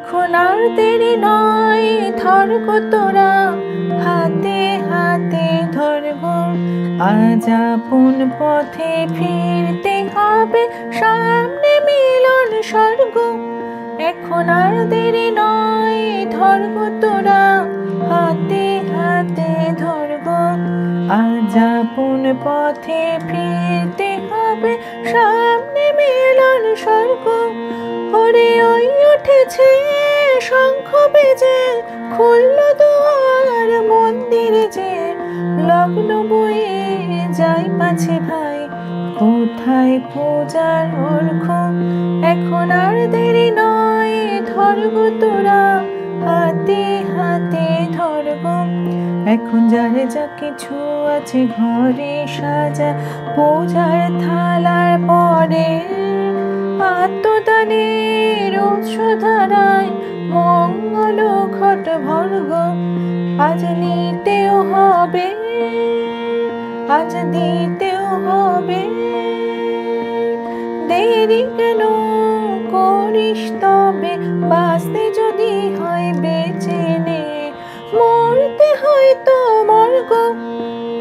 এখন আর দেরি নয়, ধর গো তোরা, হাতে হাতে ধর গো। আজ আপন পথে ফিরতে হবে, সামনে মিলন স্বর্গ। এখন আর দেরি নয়, ধর গো তোরা, হাতে হাতে ধর গো। আজ আপন পথে ফিরতে হবে, সামনে মিলন স্বর্গ। ওরে ওই উঠেছে শঙ্খ বেজে, খুলল দুয়ার মন্দিরে যে, লগ্ন বয়ে যাই পাছে ভাই, কোথায় পূজার অর্ঘ্য। এখন আর দেরি নয়, ধর গো তোরা, হাতে হাতে ধর গো। এখন যার যা কিছু আছে ঘরে সাজা, পূজার থালার পরে আত্মদানের উৎসধারায় মঙ্গল ঘট ভর গো। আজ নিতেও হবে, আজ দিতেও হবে, দেরি কেন করিস তবে, বাঁচতে যদি হয় বেঁচে নে, মরতে হয়তো মর্গ।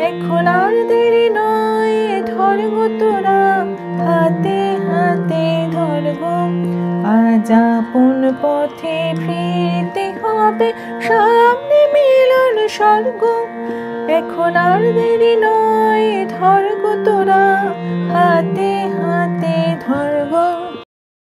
এখন আর দেরি নয়, ধর গো তোরা, হাতে হাতে ধর গো। আজ আপন পথে ফিরতে হবে, সামনে মিলন স্বর্গ। এখন আর দেরি নয়, ধর গো তোরা, হাতে হাতে ধর গো।